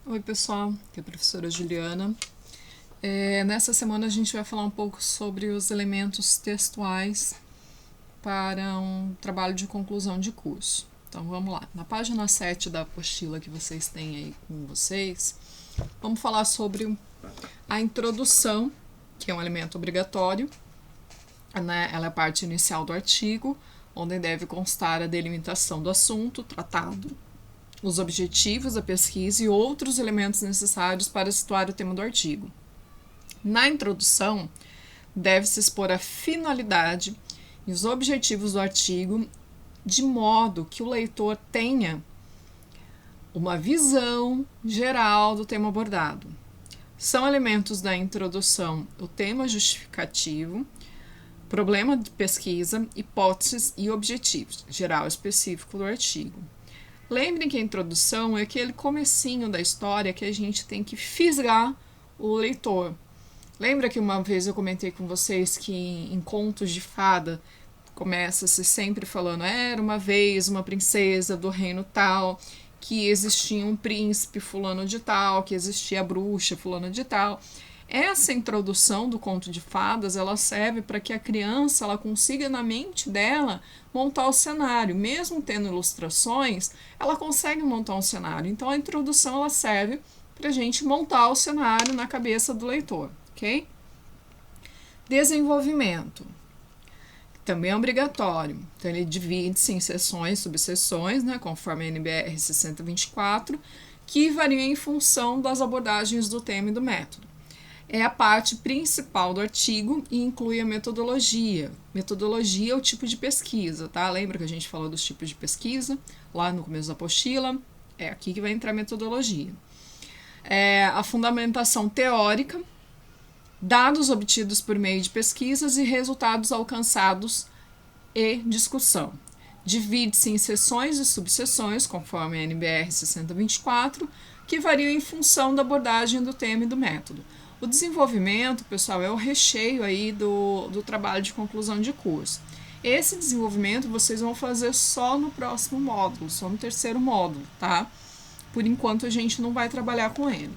Oi pessoal, aqui é a professora Juliana. Nessa semana a gente vai falar um pouco sobre os elementos textuais para um trabalho de conclusão de curso. Então vamos lá, na página 7 da apostila que vocês têm aí com vocês, vamos falar sobre a introdução, que é um elemento obrigatório, né? Ela é a parte inicial do artigo, onde deve constar a delimitação do assunto tratado, os objetivos da pesquisa e outros elementos necessários para situar o tema do artigo. Na introdução, deve-se expor a finalidade e os objetivos do artigo, de modo que o leitor tenha uma visão geral do tema abordado. São elementos da introdução o tema justificativo, problema de pesquisa, hipóteses e objetivos, geral e específico do artigo. Lembrem que a introdução é aquele comecinho da história que a gente tem que fisgar o leitor. Lembra que uma vez eu comentei com vocês que em contos de fada começa-se sempre falando era uma vez uma princesa do reino tal, que existia um príncipe fulano de tal, que existia a bruxa fulano de tal. Essa introdução do conto de fadas, ela serve para que a criança ela consiga na mente dela montar o cenário. Mesmo tendo ilustrações, ela consegue montar um cenário. Então a introdução ela serve para a gente montar o cenário na cabeça do leitor, ok? Desenvolvimento. Também é obrigatório. Então ele divide-se em seções, subseções, né, conforme a NBR 6024, que variam em função das abordagens do tema e do método. É a parte principal do artigo e inclui a metodologia. Metodologia é o tipo de pesquisa, tá? Lembra que a gente falou dos tipos de pesquisa lá no começo da apostila? É aqui que vai entrar a metodologia. A fundamentação teórica, dados obtidos por meio de pesquisas e resultados alcançados e discussão. Divide-se em seções e subseções, conforme a NBR 6024, que variam em função da abordagem do tema e do método. O desenvolvimento, pessoal, é o recheio aí do trabalho de conclusão de curso. Esse desenvolvimento vocês vão fazer só no próximo módulo, só no terceiro módulo, tá? Por enquanto a gente não vai trabalhar com ele.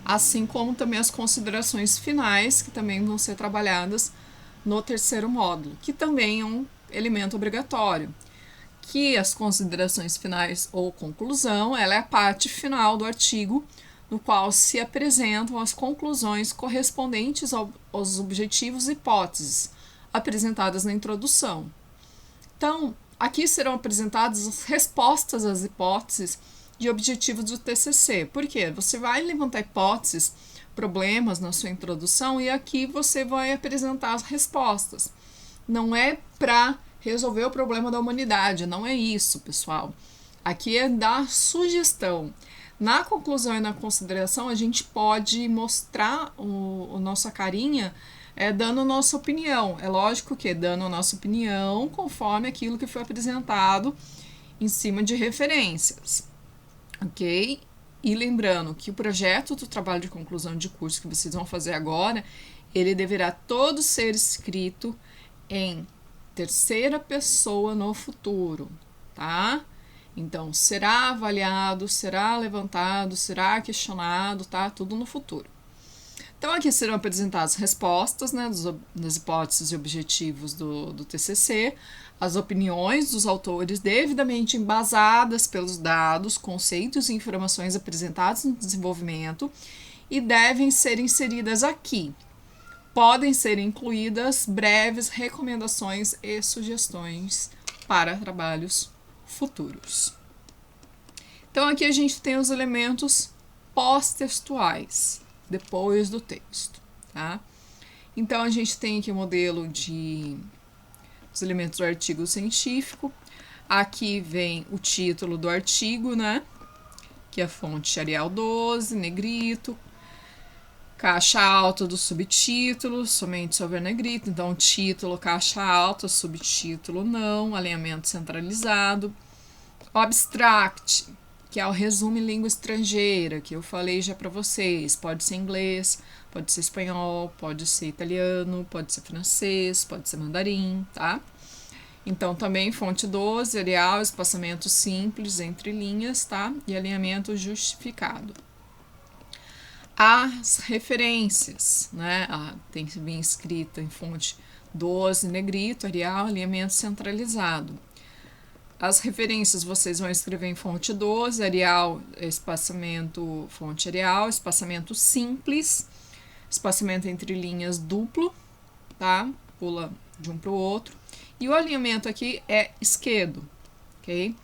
Assim como também as considerações finais, que também vão ser trabalhadas no terceiro módulo, que também é um elemento obrigatório. Que as considerações finais ou conclusão, ela é a parte final do artigo, no qual se apresentam as conclusões correspondentes aos objetivos e hipóteses apresentadas na introdução. Então, aqui serão apresentadas as respostas às hipóteses e objetivos do TCC. Por quê? Você vai levantar hipóteses, problemas na sua introdução e aqui você vai apresentar as respostas. Não é para resolver o problema da humanidade, não é isso, pessoal. Aqui é dar sugestão. Na conclusão e na consideração, a gente pode mostrar a nossa carinha dando a nossa opinião. É lógico que dando a nossa opinião conforme aquilo que foi apresentado em cima de referências, ok? E lembrando que o projeto do trabalho de conclusão de curso que vocês vão fazer agora, ele deverá todo ser escrito em terceira pessoa no futuro, tá? Então, será avaliado, será levantado, será questionado, tá? Tudo no futuro. Então, aqui serão apresentadas respostas, né, das hipóteses e objetivos do TCC, as opiniões dos autores devidamente embasadas pelos dados, conceitos e informações apresentados no desenvolvimento e devem ser inseridas aqui. Podem ser incluídas breves recomendações e sugestões para trabalhos futuros. Então aqui a gente tem os elementos pós-textuais, depois do texto, tá? Então a gente tem aqui o modelo dos elementos do artigo científico. Aqui vem o título do artigo, né? Que é a fonte Arial 12, negrito, caixa alta do subtítulo, somente sobre negrito, então título, caixa alta, subtítulo não, alinhamento centralizado. Abstract, que é o resumo em língua estrangeira, que eu falei já para vocês, pode ser inglês, pode ser espanhol, pode ser italiano, pode ser francês, pode ser mandarim, tá? Então, também fonte 12, Arial, espaçamento simples entre linhas, tá? E alinhamento justificado. As referências, né? Tem que vir escrita em fonte 12, negrito, Arial, alinhamento centralizado. As referências vocês vão escrever em fonte 12, Arial, espaçamento, fonte Arial, espaçamento simples, espaçamento entre linhas duplo, tá? Pula de um para o outro. E o alinhamento aqui é esquerdo, ok?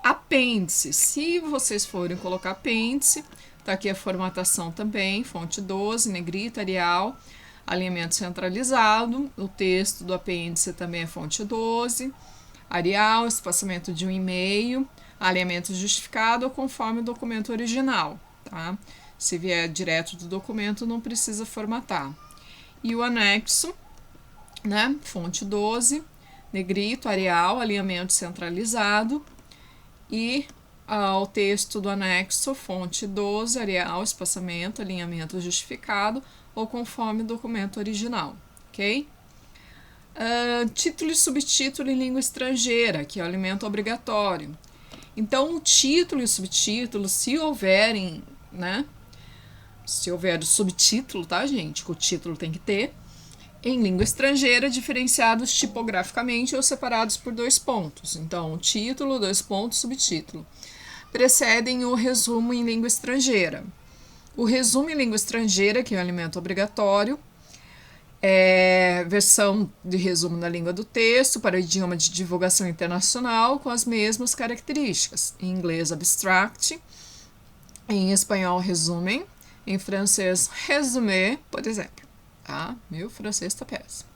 Apêndice, se vocês forem colocar apêndice, tá aqui a formatação também, fonte 12, negrito, Arial, alinhamento centralizado, o texto do apêndice também é fonte 12, Arial, espaçamento de 1,5, alinhamento justificado conforme o documento original, tá? Se vier direto do documento, não precisa formatar. E o anexo, né? Fonte 12, negrito, Arial, alinhamento centralizado. E o texto do anexo, fonte 12, Arial, espaçamento, alinhamento justificado, ou conforme o documento original, ok? Título e subtítulo em língua estrangeira, que é o alimento obrigatório. Então, o título e o subtítulo, se houverem, né? Se houver o subtítulo, tá, gente? Que o título tem que ter. Em língua estrangeira, diferenciados tipograficamente ou separados por 2 pontos. Então, título, 2 pontos, subtítulo. Precedem o resumo em língua estrangeira. O resumo em língua estrangeira, que é o alimento obrigatório, é versão de resumo na língua do texto para o idioma de divulgação internacional com as mesmas características. Em inglês, abstract. Em espanhol, resumen. Em francês, résumé, por exemplo. Tá? Meu francês tá péssimo.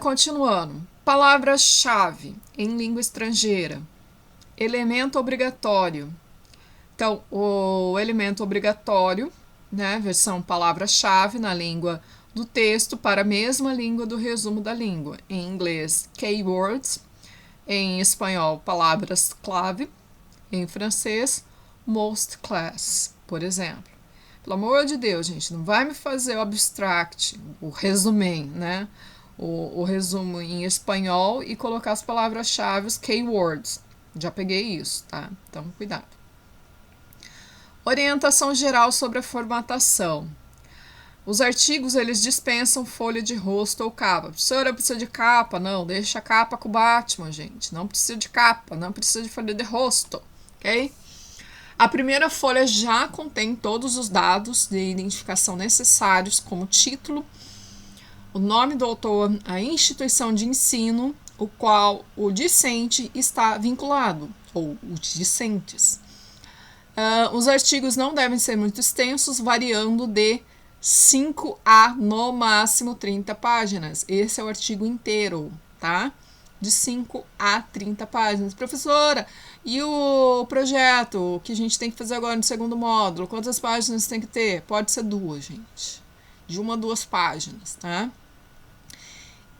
Continuando. Palavra-chave em língua estrangeira. Elemento obrigatório. Então, o elemento obrigatório, né, versão palavra-chave na língua do texto para a mesma língua do resumo da língua. Em inglês, keywords. Em espanhol, palavras-clave. Em francês, most class, por exemplo. Pelo amor de Deus, gente, não vai me fazer o abstract, o resumen, né? O resumo em espanhol e colocar as palavras-chave, keywords. Já peguei isso, tá? Então, cuidado. Orientação geral sobre a formatação. Os artigos, eles dispensam folha de rosto ou capa. Professora, precisa de capa? Não, deixa a capa com o Batman, gente. Não precisa de capa, não precisa de folha de rosto, ok? A primeira folha já contém todos os dados de identificação necessários, como título, o nome do autor, a instituição de ensino, o qual o discente está vinculado, ou os discentes. Os artigos não devem ser muito extensos, variando de 5 a, no máximo, 30 páginas. Esse é o artigo inteiro, tá? De 5 a 30 páginas. Professora, e o projeto que a gente tem que fazer agora no segundo módulo? Quantas páginas tem que ter? Pode ser 2, gente. De 1 a 2 páginas, tá?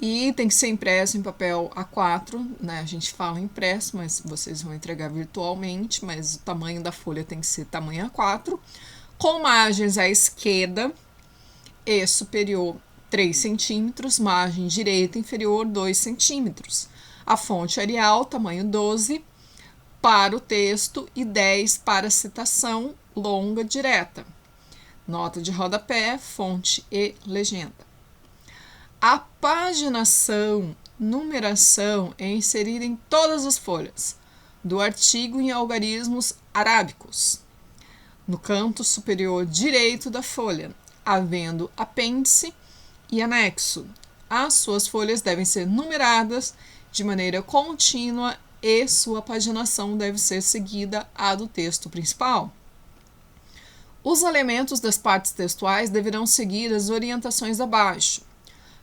E tem que ser impresso em papel A4, né? A gente fala impresso, mas vocês vão entregar virtualmente, mas o tamanho da folha tem que ser tamanho A4, com margens à esquerda e superior 3 centímetros, margem direita inferior 2 centímetros. A fonte Arial, tamanho 12, para o texto e 10 para citação longa direta. Nota de rodapé, fonte e legenda. A paginação, numeração é inserida em todas as folhas do artigo em algarismos arábicos, no canto superior direito da folha, havendo apêndice e anexo. As suas folhas devem ser numeradas de maneira contínua e sua paginação deve ser seguida à do texto principal. Os elementos das partes textuais deverão seguir as orientações abaixo.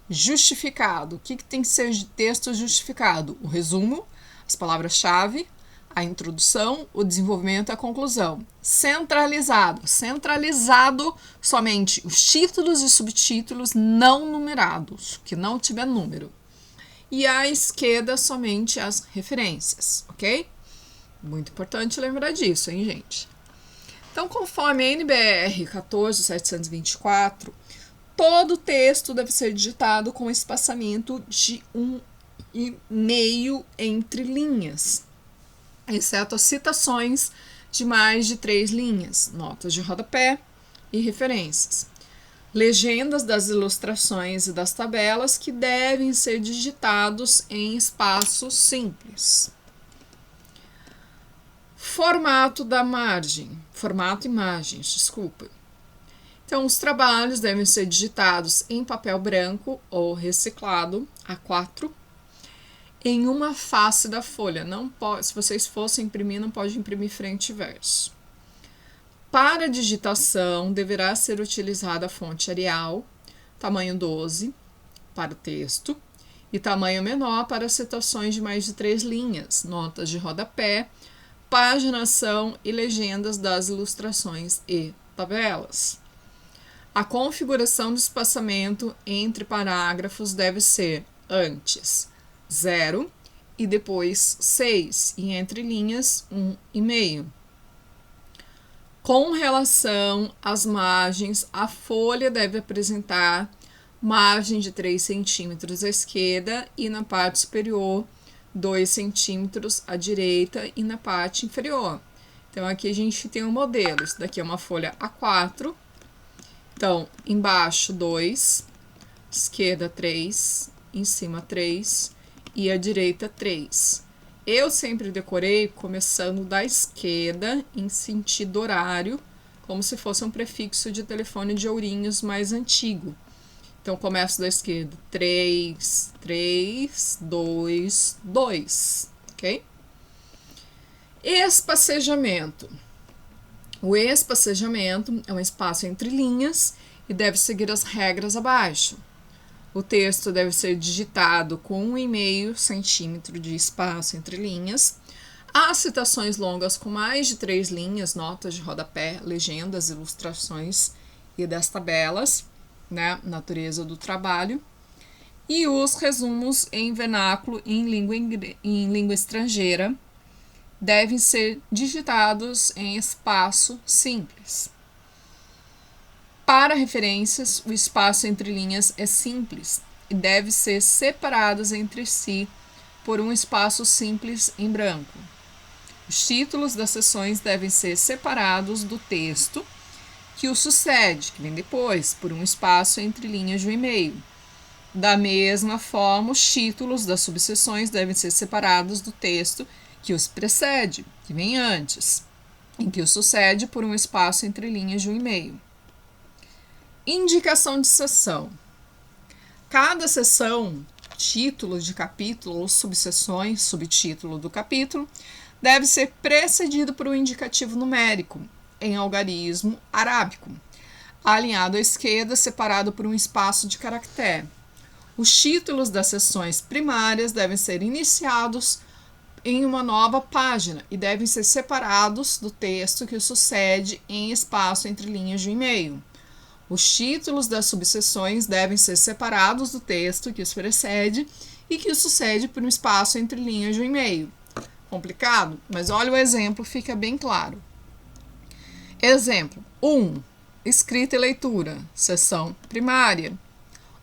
Justificado. O que tem que ser de texto justificado? O resumo, as palavras-chave, a introdução, o desenvolvimento e a conclusão. Centralizado. Centralizado somente os títulos e subtítulos não numerados, que não tiver número. E à esquerda somente as referências, ok? Muito importante lembrar disso, hein, gente? Então, conforme a NBR 14724, todo texto deve ser digitado com espaçamento de 1 e meio entre linhas, exceto as citações de mais de 3 linhas, notas de rodapé e referências. Legendas das ilustrações e das tabelas que devem ser digitados em espaço simples. Formato da margem, formato imagens, desculpa. Então, os trabalhos devem ser digitados em papel branco ou reciclado A4 em uma face da folha. Não pode, se vocês fossem imprimir, não pode imprimir frente e verso. Para digitação, deverá ser utilizada a fonte Arial, tamanho 12, para o texto, e tamanho menor para citações de mais de 3 linhas, notas de rodapé, paginação e legendas das ilustrações e tabelas. A configuração do espaçamento entre parágrafos deve ser antes 0 e depois 6, e entre linhas 1,5. Com relação às margens, a folha deve apresentar margem de 3 centímetros à esquerda e na parte superior 2 centímetros à direita e na parte inferior. Então, aqui a gente tem um modelo. Isso daqui é uma folha A4. Então, embaixo 2, esquerda 3, em cima 3 e à direita 3. Eu sempre decorei começando da esquerda em sentido horário, como se fosse um prefixo de telefone de ourinhos mais antigo. Então, começo da esquerda, 3, 3, 2, 2, ok? Espacejamento. O espacejamento é um espaço entre linhas e deve seguir as regras abaixo. O texto deve ser digitado com 1,5 centímetro de espaço entre linhas. As citações longas com mais de 3 linhas, notas de rodapé, legendas, ilustrações e das tabelas, né, natureza do trabalho. E os resumos em vernáculo e em língua estrangeira devem ser digitados em espaço simples. Para referências, o espaço entre linhas é simples e deve ser separados entre si por um espaço simples em branco. Os títulos das seções devem ser separados do texto que o sucede, que vem depois, por um espaço entre linhas de 1,5. Da mesma forma, os títulos das subseções devem ser separados do texto que os precede, que vem antes, em que o sucede por um espaço entre linhas de 1,5. Indicação de seção. Cada seção, título de capítulo ou subseções, subtítulo do capítulo, deve ser precedido por um indicativo numérico em algarismo arábico, alinhado à esquerda, separado por um espaço de caractere. Os títulos das seções primárias devem ser iniciados em uma nova página e devem ser separados do texto que o sucede em espaço entre linhas de 1,5. Os títulos das subseções devem ser separados do texto que os precede e que o sucede por um espaço entre linhas de 1,5. Complicado? Mas olha o exemplo, fica bem claro. Exemplo 1. Escrita e leitura, seção primária.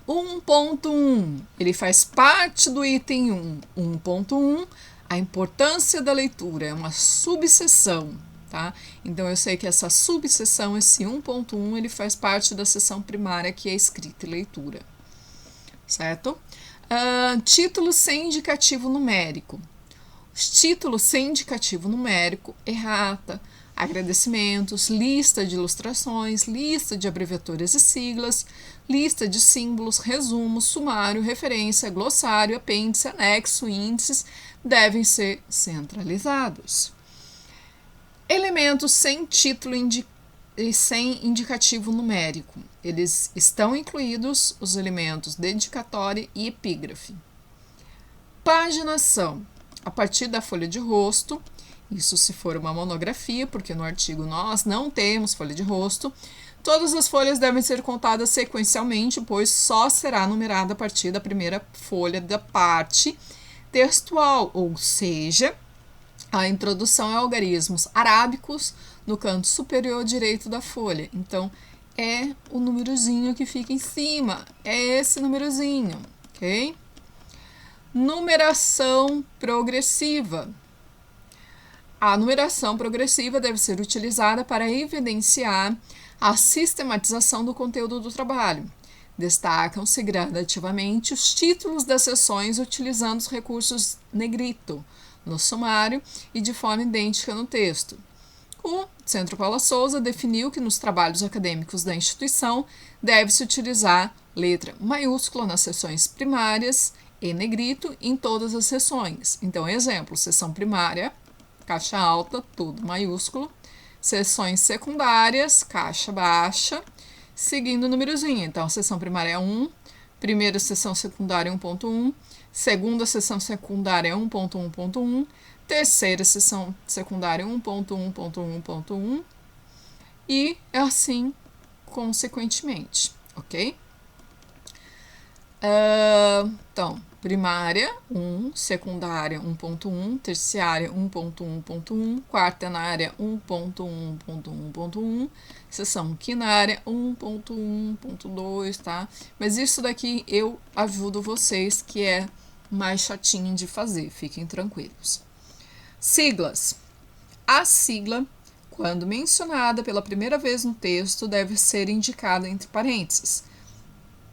1.1. Ele faz parte do item 1. 1.1. A importância da leitura é uma subseção. Tá? Então, eu sei que essa subseção, esse 1.1, ele faz parte da seção primária, que é escrita e leitura. Certo? Título sem indicativo numérico. Os títulos sem indicativo numérico, errata, agradecimentos, lista de ilustrações, lista de abreviaturas e siglas, lista de símbolos, resumo, sumário, referência, glossário, apêndice, anexo, índices, devem ser centralizados. Elementos sem título e sem indicativo numérico. Eles estão incluídos os elementos dedicatória e epígrafe. Paginação. A partir da folha de rosto, isso se for uma monografia, porque no artigo nós não temos folha de rosto, todas as folhas devem ser contadas sequencialmente, pois só será numerada a partir da primeira folha da parte textual, ou seja, a introdução é algarismos arábicos no canto superior direito da folha. Então, é o númerozinho que fica em cima. É esse númerozinho, ok? Numeração progressiva. A numeração progressiva deve ser utilizada para evidenciar a sistematização do conteúdo do trabalho. Destacam-se gradativamente os títulos das seções utilizando os recursos negrito no sumário e de forma idêntica no texto. O Centro Paula Souza definiu que nos trabalhos acadêmicos da instituição deve-se utilizar letra maiúscula nas seções primárias e negrito em todas as seções. Então, exemplo, seção primária, caixa alta, tudo maiúsculo. Seções secundárias, caixa baixa, seguindo o númerozinho. Então, a seção primária é 1, primeira seção secundária 1.1, segunda seção secundária 1.1.1, terceira seção secundária 1.1.1.1 e assim consequentemente, ok? Então, primária 1, secundária 1.1, terciária 1.1.1, quaternária 1.1.1.1, seção quinária 1.1.2, tá? Mas isso daqui eu ajudo vocês, que é mais chatinho de fazer, fiquem tranquilos. Siglas. A sigla, quando mencionada pela primeira vez no texto, deve ser indicada entre parênteses,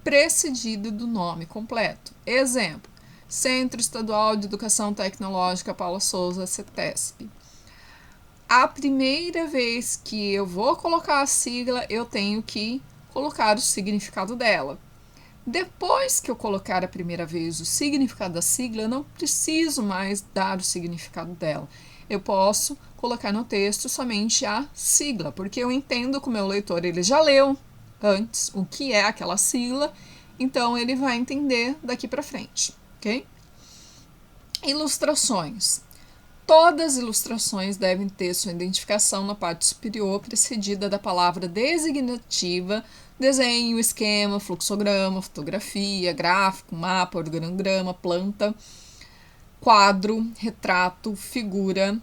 precedido do nome completo. Exemplo: Centro Estadual de Educação Tecnológica Paula Souza, CETESP. A primeira vez que eu vou colocar a sigla, eu tenho que colocar o significado dela. Depois que eu colocar a primeira vez o significado da sigla, eu não preciso mais dar o significado dela. Eu posso colocar no texto somente a sigla, porque eu entendo que o meu leitor ele já leu antes o que é aquela sigla, então ele vai entender daqui para frente, ok? Ilustrações. Todas as ilustrações devem ter sua identificação na parte superior, precedida da palavra designativa, desenho, esquema, fluxograma, fotografia, gráfico, mapa, organograma, planta, quadro, retrato, figura,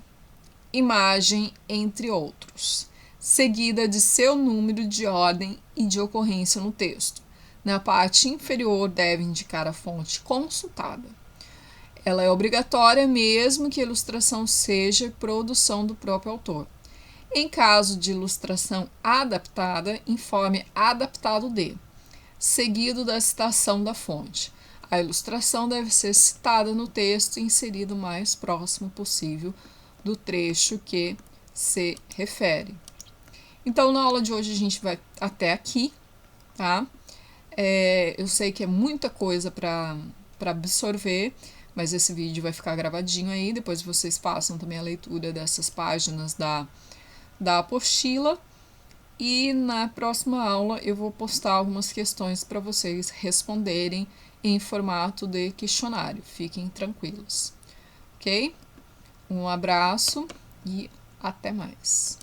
imagem, entre outros, seguida de seu número de ordem e de ocorrência no texto. Na parte inferior deve indicar a fonte consultada. Ela é obrigatória mesmo que a ilustração seja produção do próprio autor. Em caso de ilustração adaptada, informe adaptado de, seguido da citação da fonte. A ilustração deve ser citada no texto e inserida o mais próximo possível do trecho que se refere. Então, na aula de hoje a gente vai até aqui, tá? Eu sei que é muita coisa para absorver, mas esse vídeo vai ficar gravadinho aí, depois vocês façam também a leitura dessas páginas da apostila, e na próxima aula eu vou postar algumas questões para vocês responderem em formato de questionário, fiquem tranquilos, ok? Um abraço e até mais!